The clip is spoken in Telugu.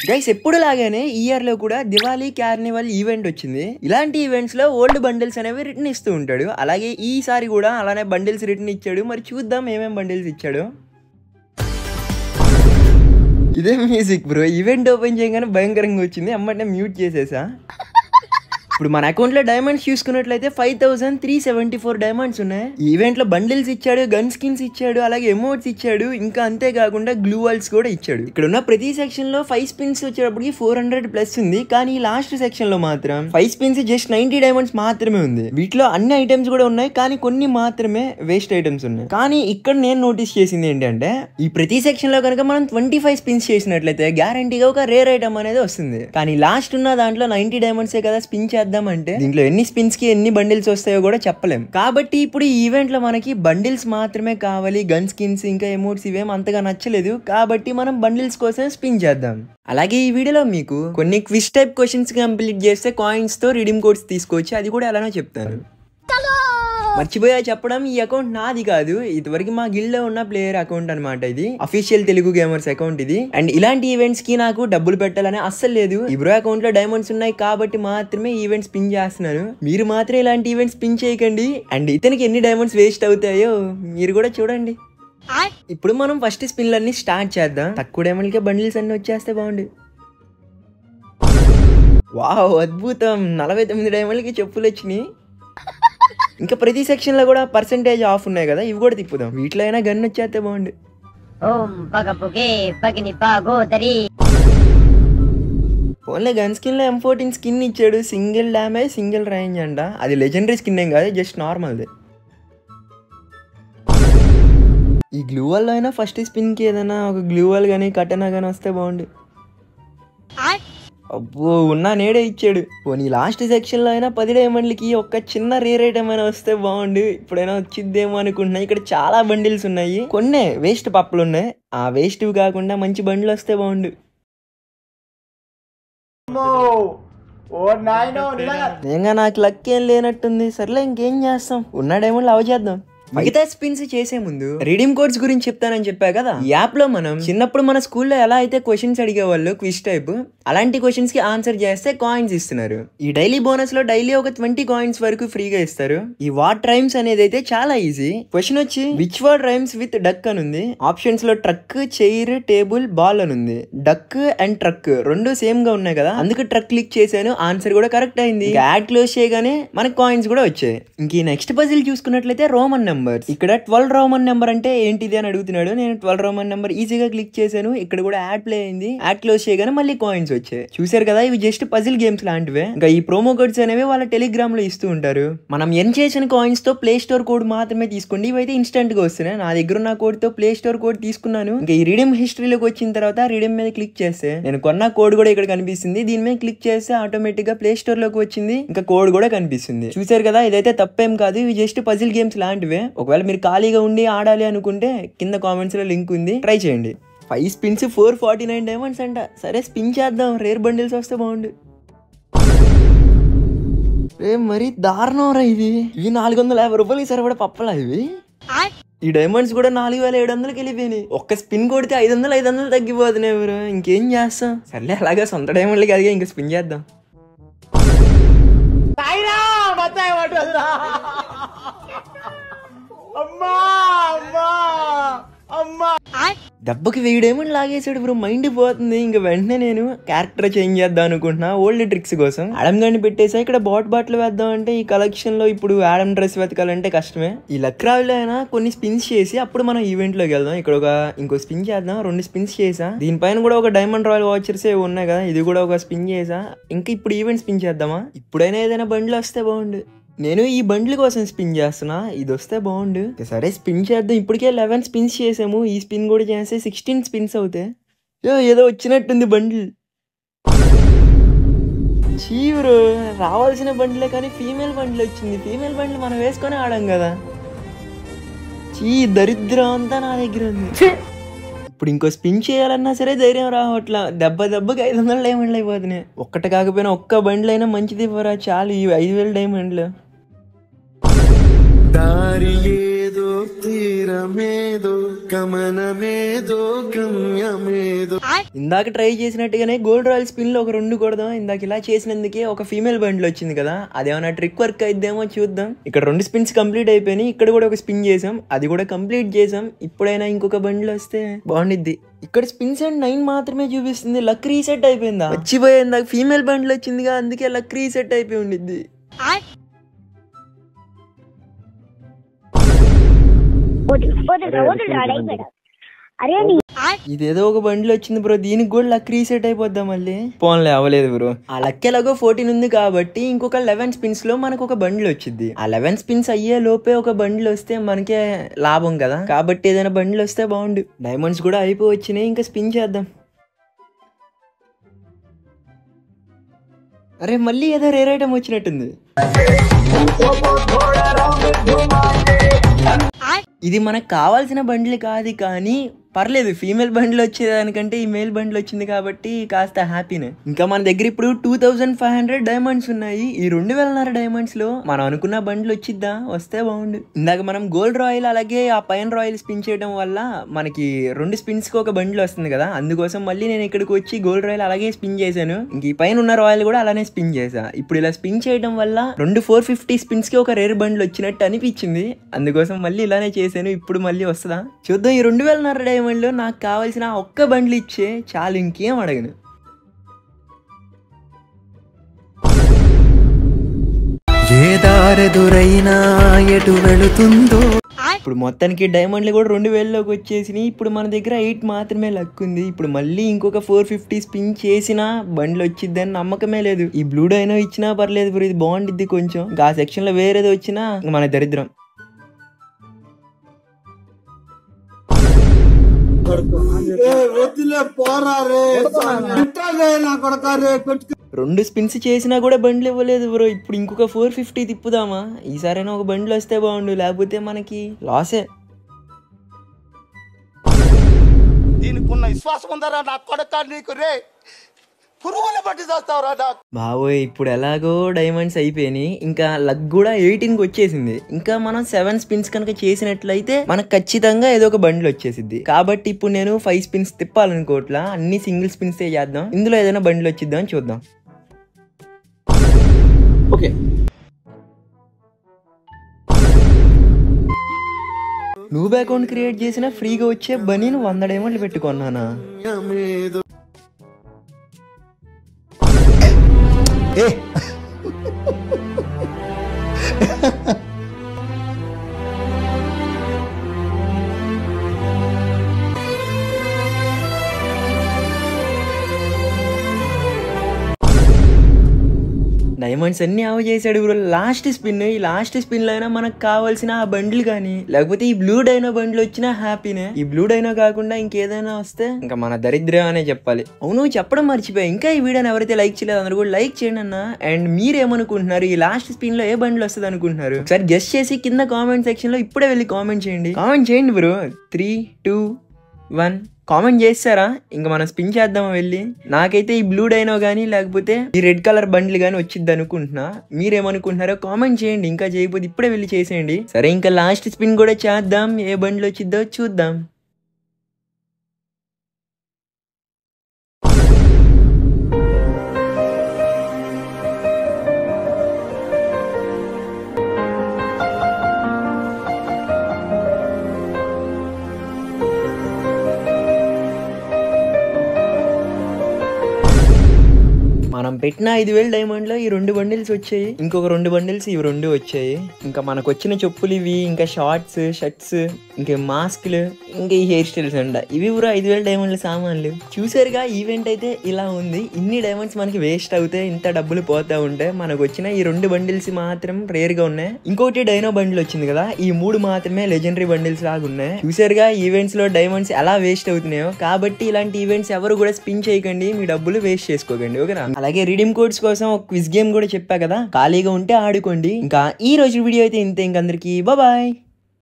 గైస్ ఎప్పుడు లాగానే ఈ ఇయర్ లో కూడా దివాళీ కార్నివల్ ఈవెంట్ వచ్చింది. ఇలాంటి ఈవెంట్స్ లో ఓల్డ్ బండిల్స్ అనేవి రిటర్న్ ఇస్తూ ఉంటాడు. అలాగే ఈసారి కూడా అలానే బండిల్స్ రిటర్న్ ఇచ్చాడు. మరి చూద్దాం ఏమేం బండిల్స్ ఇచ్చాడు. ఇదే మ్యూజిక్ బ్రో. ఈవెంట్ ఓపెన్ చేయగానే భయంకరంగా వచ్చింది. అమ్మటే మ్యూట్ చేసేసా. ఇప్పుడు మన అకౌంట్ లో డైమండ్స్ చూసుకున్నట్లయితే 5374 డైమండ్స్ ఉన్నాయి. ఈ ఈవెంట్ లో బండిల్స్ ఇచ్చాడు, గన్ స్కిన్స్ ఇచ్చాడు, అలాగే ఎమోట్స్ ఇచ్చాడు, ఇంకా అంతేకాకుండా గ్లూ వాల్స్ కూడా ఇచ్చాడు. ఇక్కడ ఉన్న ప్రతి సెక్షన్ లో 5 స్పిన్స్ వచ్చేటప్పటికి 400 ప్లస్ ఉంది. కానీ లాస్ట్ సెక్షన్ లో మాత్రం 5 స్పిన్స్ జస్ట్ 90 డైమండ్స్ మాత్రమే ఉంది. వీటిలో అన్ని ఐటమ్స్ కూడా ఉన్నాయి, కానీ కొన్ని మాత్రమే వేస్ట్ ఐటమ్స్ ఉన్నాయి. కానీ ఇక్కడ నేను నోటీస్ చేసింది ఏంటంటే ఈ ప్రతి సెక్షన్ లో కనుక మనం 25 స్పిన్స్ చేసినట్లయితే గ్యారంటీగా ఒక రేర్ ఐటమ్ అనేది వస్తుంది. కానీ లాస్ట్ ఉన్న దాంట్లో 90 డైమండ్సే కదా స్పిన్ చేద్దామంటే దీంట్లో ఎన్ని స్పిన్స్ కి ఎన్ని బండిల్స్ వస్తాయో కూడా చెప్పలేం. కాబట్టి ఇప్పుడు ఈ ఈవెంట్ లో మనకి బండిల్స్ మాత్రమే కావాలి. గన్ స్కిన్స్ ఇంకా ఎమోట్స్ ఇవేం అంతగా నచ్చలేదు. కాబట్టి మనం బండిల్స్ కోసం స్పిన్ చేద్దాం. అలాగే ఈ వీడియోలో మీకు కొన్ని క్విజ్ టైప్ క్వశ్చన్స్ కంప్లీట్ చేస్తే కాయిన్స్ తో రిడీమ్ కోడ్స్ తీసుకోవచ్చు. అది కూడా ఎలానో చెప్తాను. మర్చిపోయా చెప్పడం, ఈ అకౌంట్ నాది కాదు. ఇదివరకు మా గిల్డ్ లో ఉన్న ప్లేయర్ అకౌంట్ అనమాట. ఇది అఫీషియల్ తెలుగు గేమర్స్ అకౌంట్ ఇది. అండ్ ఇలాంటి ఈవెంట్స్ కి నాకు డబ్బులు పెట్టాలని అస్సలు లేదు. ఈ బ్రో అకౌంట్ లో డైమండ్స్ ఉన్నాయి కాబట్టి మాత్రమే ఈవెంట్స్ స్పిన్ చేస్తున్నాను. మీరు మాత్రం ఇలాంటి ఈవెంట్స్ స్పిన్ చేయకండి. అండ్ ఇతనికి ఎన్ని డైమండ్స్ వేస్ట్ అవుతాయో మీరు కూడా చూడండి. ఇప్పుడు మనం ఫస్ట్ స్పిన్లన్నీ స్టార్ట్ చేద్దాం. తక్కువ డైమండ్కే బండిల్స్ అన్ని వచ్చేస్తే బాగుండు. వావ్ అద్భుతం, 49 డైమండ్లకి చెప్పులు వచ్చినాయి. ఇంకా ప్రతి సెక్షన్ లో కూడా పర్సెంటేజ్ ఆఫ్ ఉన్నాయి కదా, ఇవి కూడా తిప్పుదాం. వీటిలో అయినా గన్ వచ్చేస్తే బాగుండు. ఓన్లీ గన్ స్కిన్ లో M14 స్కిన్ ఇచ్చాడు. సింగిల్ డ్యామేజ్ సింగిల్ రేంజ్ అంట. అది లెజెండరీ స్కిన్ ఏం కాదు, జస్ట్ నార్మల్ది. ఈ గ్లూ వాల్ లో అయినా ఫస్ట్ స్పిన్ కి ఏదైనా ఒక గ్లూ వాల్ గానీ కటనా గానీ వస్తే బాగుండు. అబ్బో ఉన్నా నేడే ఇచ్చాడు. పోనీ లాస్ట్ సెక్షన్ లో అయినా 10 డైమండ్లకి ఒక చిన్న రేర్ ఐటమ్ అయినా వస్తే బాగుండు. ఇప్పుడైనా వచ్చిద్దేమో అనుకుంటున్నా. ఇక్కడ చాలా బండిల్స్ ఉన్నాయి, కొన్నే వేస్ట్ పప్పులు ఉన్నాయి. ఆ వేస్ట్ కాకుండా మంచి బండిలు వస్తే బాగుండు. నిజంగా నాకు లక్ ఏం లేనట్టుంది. సర్లే ఇంకేం చేస్తాం, ఉన్న డైమండ్లు అవ చేద్దాం. మిగతా స్పిన్స్ చేసే ముందు రిడీమ్ కోడ్స్ గురించి చెప్తానని చెప్పా కదా. ఈ యాప్ లో మనం చిన్నప్పుడు మన స్కూల్లో ఎలా అయితే క్వశ్చన్స్ అడిగేవాళ్ళు క్విజ్ టైప్, అలాంటి క్వశ్చన్స్ కి ఆన్సర్ చేస్తే కాయిన్స్ ఇస్తున్నారు. ఈ డైలీ బోనస్ లో డైలీ ఒక 20 కాయిన్స్ వరకు ఫ్రీగా ఇస్తారు. ఈ వాట్ రైమ్స్ అనేది అయితే చాలా ఈజీ. క్వశ్చన్ వచ్చి which word rhymes with duck అని ఉంది. ఆప్షన్స్ లో ట్రక్, చైర్, టేబుల్, బాల్ అని ఉంది. డక్ అండ్ ట్రక్ రెండు సేమ్ గా ఉన్నాయి కదా, అందుకు ట్రక్ క్లిక్ చేశాను. ఆన్సర్ కూడా కరెక్ట్ అయింది. యాడ్ క్లోజ్ చేయగానే మనకి కాయిన్స్ కూడా వచ్చాయి. ఇంక ఈ నెక్స్ట్ పజిల్ చూసుకున్నట్లయితే రోమన్ నెంబర్. ఇక్కడ 12 రోమన్ నెంబర్ అంటే ఏంటిది అని అడుగుతున్నాడు. నేను 12 రోమన్ నెంబర్ ఈజీగా క్లిక్ చేశాను. ఇక్కడ కూడా యాడ్ ప్లే అయింది. యాడ్ క్లోజ్ చేయగానే మళ్ళీ కాయిన్స్ వచ్చాయి. చూసారు కదా, ఇవి జస్ట్ పజిల్ గేమ్స్ లాంటివే. ఇంకా ఈ ప్రోమో కోడ్స్ అనేవి వాళ్ళ టెలిగ్రామ్ లో ఇస్తూ ఉంటారు. మనం ఎన్ చేసిన కాయిన్స్ తో ప్లే స్టోర్ కోడ్ మాత్రమే తీసుకోండి. ఇవైతే ఇన్స్టెంట్ గా వస్తున్నాయి. నా దగ్గర ఉన్న కోడ్ తో ప్లే స్టోర్ కోడ్ తీసుకున్నాను. ఇంకా ఈ రిడీమ్ హిస్టరీలోకి వచ్చిన తర్వాత రిడీమ్ మీద క్లిక్ చేస్తే నేను కొన్న కోడ్ కూడా ఇక్కడ కనిపిస్తుంది. దీని మీద క్లిక్ చేస్తే ఆటోమేటిక్ గా ప్లే స్టోర్ లోకి వచ్చింది. ఇంకా కోడ్ కూడా కనిపిస్తుంది. చూసారు కదా, ఇదైతే తప్పేం కాదు. ఇవి జస్ట్ పజిల్ గేమ్స్ లాంటివే. ఒకవేళ మీరు ఖాళీగా ఉండి ఆడాలి అనుకుంటే కింద కామెంట్స్ లో లింక్ ఉంది, ట్రై చేయండి. 5 స్పిన్స్ 449 డైమండ్స్ అంట. సరే స్పిన్ చేద్దాం, రేర్ బండిల్స్ వస్తే బాగుండు. మరి దారుణం రా ఇది. ఇవి 450 రూపాయలకి సరిపడా పప్పలా ఇవి. ఈ డైమండ్స్ కూడా 4700కి వెళ్ళిపోయినాయి. ఒక్క స్పిన్ కొడితే 500 తగ్గిపోతున్నాయి ఎవరు. ఇంకేం చేస్తాం, సర్లే అలాగే సొంత డైమండ్లకి అదిగా ఇంకా స్పిన్ చేద్దాం. దెబ్బకి 1000 డైమండ్ లాగేసాడు బ్రో. మైండ్ పోతుంది. ఇంకా వెంటనే నేను క్యారెక్టర్ చేంజ్ చేద్దాం అనుకుంటున్నా ఓల్డ్ ట్రిక్స్ కోసం. ఆడమ్ గాని పెట్టేసా. ఇక్కడ బాటిల్ వేద్దాం అంటే ఈ కలెక్షన్ లో ఇప్పుడు ఆడమ్ డ్రెస్ వెతకాలంటే కష్టమే. ఈ లక్ రావిలో అయినా కొన్ని స్పిన్స్ చేసి అప్పుడు మనం ఈవెంట్ లోకి వెళ్దాం. ఇక్కడ ఇంకో స్పిన్ చేద్దాం. 2 స్పిన్స్ చేసా. దీనిపైన కూడా ఒక డైమండ్ రాయల్ వాచర్స్ ఉన్నాయి కదా, ఇది కూడా ఒక స్పిన్ చేసా. ఇంకా ఇప్పుడు ఈవెంట్ స్పిన్ చేద్దామా. ఇప్పుడైనా ఏదైనా బండ్లు వస్తే బాగుండు. నేను ఈ బండ్ల కోసం స్పిన్ చేస్తున్నా, ఇది వస్తే బాగుండు. సరే స్పిన్ చేద్దాం. ఇప్పటికే 11 స్పిన్స్ చేసాము. ఈ స్పిన్ కూడా చేస్తే 16 స్పిన్స్ అవుతాయి. ఏదో వచ్చినట్టుంది బండ్లు. చీవరు రావాల్సిన బండ్లే కానీ ఫీమేల్ బండ్లు వచ్చింది. ఫీమేల్ బండ్లు మనం వేసుకొని ఆడాం కదా. దరిద్రం అంతా నా దగ్గర ఉంది. ఇప్పుడు ఇంకో స్పిన్ చేయాలన్నా సరే ధైర్యం రావట్లా. దెబ్బకి 500 డైమండ్లు అయిపోతున్నాయి. ఒక్కటి కాకపోయినా ఒక్క బండ్లు అయినా మంచిది ఇవ్వరా చాలు. ఈ 5000 డైమండ్లు. దారి తీరమేదో తీరమేదో గమనమేదో గమ్యమేదో. ఇందాక ట్రై చేసినట్టుగానే గోల్డ్ రాయల్ స్పిన్ లో ఒక 2 కొడదాం. ఇందాక ఇలా చేసినందుకే ఒక ఫీమేల్ బండిల్ వచ్చింది కదా, అదేమన్నా ట్రిక్ వర్క్ అయిద్దేమో చూద్దాం. ఇక్కడ 2 స్పిన్స్ కంప్లీట్ అయిపోయినాయి. ఇక్కడ కూడా ఒక స్పిన్ చేసాం, అది కూడా కంప్లీట్ చేసాం. ఇప్పుడైనా ఇంకొక బండిల్ వస్తే బాగుండిద్ది. ఇక్కడ స్పిన్స్ అండ్ 9 మాత్రమే చూపిస్తుంది. లక్ రీసెట్ అయిపోయిందా? వచ్చిపోయింది. ఇందాక ఫీమేల్ బండిల్ వచ్చిందిగా, అందుకే లక్ రీసెట్ అయిపోయి ఉండిద్ది. ఇదేదో ఒక బండిల్ వచ్చింది బ్రో, దీనికి కూడా లక్ రీసెట్ అయిపోద్దాం మళ్ళీ. పోన్లే అవ్వలేదు బ్రో. ఆ లక్ ఎలాగో 14 ఉంది కాబట్టి ఇంకొక 11 స్పిన్స్ లో మనకు ఒక బండిల్ వచ్చింది. ఆ 11 స్పిన్స్ అయ్యే లోపే ఒక బండిల్ వస్తే మనకే లాభం కదా, కాబట్టి ఏదైనా బండిల్ వస్తే బాగుండు. డైమండ్స్ కూడా అయిపోయి వచ్చినాయి, ఇంకా స్పిన్ చేద్దాం. అరే మళ్ళీ ఏదో రేర్ ఐటమ్ వచ్చినట్టుంది. ఇది మనకు కావాల్సిన బండ్లు కాదు, కానీ పర్లేదు. ఫీమేల్ బండ్లు వచ్చేదానికంటే ఈ మేల్ బండ్లు వచ్చింది కాబట్టి కాస్త హ్యాపీనే. ఇంకా మన దగ్గర ఇప్పుడు 2500 డైమండ్స్ ఉన్నాయి. ఈ 2000 డైమండ్స్ లో మనం అనుకున్న బండ్లు వచ్చిద్దా? వస్తే బాగుండు. ఇందాక మనం గోల్డ్ రాయల్ అలాగే ఆ పైన రాయల్ స్పిన్ చేయడం వల్ల మనకి 2 స్పిన్స్ కి ఒక బండ్లు వస్తుంది కదా, అందుకోసం మళ్ళీ నేను ఇక్కడికి వచ్చి గోల్డ్ రాయల్ అలాగే స్పిన్ చేశాను. ఇంక ఈ పైన ఉన్న రాయల్ కూడా అలానే స్పిన్ చేశా. ఇప్పుడు ఇలా స్పిన్ చేయడం వల్ల 2 450 స్పిన్స్ కి ఒక రేర్ బండ్లు వచ్చినట్టు అనిపించింది, అందుకోసం మళ్ళీ ఇలానే చేశాను. ఇప్పుడు మళ్ళీ వస్తుందా చూద్దాం. ఈ 2000 డైమండ్ లో నాకు కావాల్సిన ఒక్క బండ్లు ఇచ్చే చాలు, ఇంకేం అడగను. ఏ దారెదురైనా ఎటు వెళుతుందో. ఇప్పుడు మొత్తానికి డైమండ్లు కూడా 2000లోకి వచ్చేసినాయి. ఇప్పుడు మన దగ్గర 8 మాత్రమే లక్ ఉంది. ఇప్పుడు మళ్ళీ ఇంకొక 450 స్పిన్ చేసినా బండ్లు వచ్చిద్దని నమ్మకమే లేదు. ఈ బ్లూ డైనో ఇచ్చినా పర్లేదు బ్రో, ఇది బాగుండిద్ది కొంచెం. ఆ సెక్షన్ లో వేరేది వచ్చినా మన దరిద్రం. రెండు స్పిన్స్ చేసినా కూడా బండ్లు ఇవ్వలేదు బ్రో. ఇప్పుడు ఇంకొక 450 తిప్పుదామా? ఈసారైనా ఒక బండ్లు వస్తే బాగుండు, లేకపోతే మనకి లాసే. దీనికున్న విశ్వాసం ఉందరా నా కొడక నీకు రే, పురుగుల పట్టి చేస్తావురా బావోయ్. ఇప్పుడు ఎలాగో డైమండ్స్ అయిపోయినాయి, ఇంకా లక్ కూడా 18కి వచ్చేసింది. ఇంకా మనం 7 స్పిన్స్ కనుక చేసినట్లయితే మనకు ఖచ్చితంగా ఏదో ఒక బండ్లు వచ్చేసింది. కాబట్టి ఇప్పుడు నేను 5 స్పిన్స్ తిప్పాలనుకోవట్లా, అన్ని సింగిల్ స్పిన్స్ చేద్దాం. ఇందులో ఏదైనా బండ్లు వచ్చిద్దాం చూద్దాం. ఓకే, నూబ్ అకౌంట్ క్రియేట్ చేసిన ఫ్రీగా వచ్చే బనీని 100 డైమండ్లు పెట్టుకున్నానా? డైమండ్స్ అన్ని ఆవ చేశాడు బ్రో. లాస్ట్ స్పిన్, ఈ లాస్ట్ స్పిన్ లో అయినా మనకు కావాల్సిన ఆ బండ్లు కానీ లేకపోతే ఈ బ్లూ డైనో బండ్లు వచ్చినా హ్యాపీనే. ఈ బ్లూ డైనో కాకుండా ఇంకేదైనా వస్తే ఇంకా మన దరిద్రం అనే చెప్పాలి. అవును, చెప్పడం మర్చిపోయా, ఇంకా ఈ వీడియోని ఎవరైతే లైక్ చేయలేదు అందరూ కూడా లైక్ చేయండి అన్న. అండ్ మీరు ఏమనుకుంటున్నారు, ఈ లాస్ట్ స్పిన్ లో ఏ బండ్లు వస్తుంది అనుకుంటున్నారు? ఒకసారి గెస్ట్ చేసి కింద కామెంట్ సెక్షన్ లో ఇప్పుడే వెళ్ళి కామెంట్ చేయండి. కామెంట్ చేయండి బ్రో. 3, 2, 1 కామెంట్ చేస్తారా? ఇంకా మనం స్పిన్ చేద్దామా వెళ్ళి? నాకైతే ఈ బ్లూ డైనో కానీ లేకపోతే ఈ రెడ్ కలర్ బండ్లు కానీ వచ్చిద్ది అనుకుంటున్నా. మీరేమనుకుంటున్నారో కామెంట్ చేయండి. ఇంకా చేయకపోతే ఇప్పుడే వెళ్ళి చేసేయండి. సరే, ఇంకా లాస్ట్ స్పిన్ కూడా చేద్దాం. ఏ బండ్లు వచ్చిద్దో చూద్దాం. మనం పెట్టిన 5000 డైమండ్ లో ఈ 2 బండిల్స్ వచ్చాయి, ఇంకొక 2 బండిల్స్ ఇవి 2 వచ్చాయి. ఇంకా మనకు వచ్చిన చెప్పులు ఇవి, ఇంకా షార్ట్స్, షర్ట్స్, ఇంకా మాస్క్లు, ఇంకా ఈ హెయిర్ స్టైల్స్ అంట. ఇవి కూడా 5000 డైమండ్ల సామాన్లు. చూసారుగా, ఈవెంట్ అయితే ఇలా ఉంది. ఇన్ని డైమండ్స్ మనకి వేస్ట్ అవుతాయి, ఇంత డబ్బులు పోతా ఉంటాయి. మనకు వచ్చిన ఈ 2 బండిల్స్ మాత్రం రేర్ గా ఉన్నాయి. ఇంకోటి డైనో బండిల్ వచ్చింది కదా, ఈ 3 మాత్రమే లెజెండరీ బండిల్స్ లాగా ఉన్నాయి. చూసారుగా ఈవెంట్స్ లో డైమండ్స్ ఎలా వేస్ట్ అవుతున్నాయో. కాబట్టి ఇలాంటి ఈవెంట్స్ ఎవరు కూడా స్పిన్ చేయకండి, మీ డబ్బులు వేస్ట్ చేసుకోకండి, ఓకేనా? అలాగే రిడీమ్ కోడ్స్ కోసం ఒక క్విజ్ గేమ్ కూడా చెప్పా కదా, ఖాళీగా ఉంటే ఆడుకోండి. ఇంకా ఈ రోజు వీడియో అయితే ఇంతే. ఇంక అందరికి బాయ్.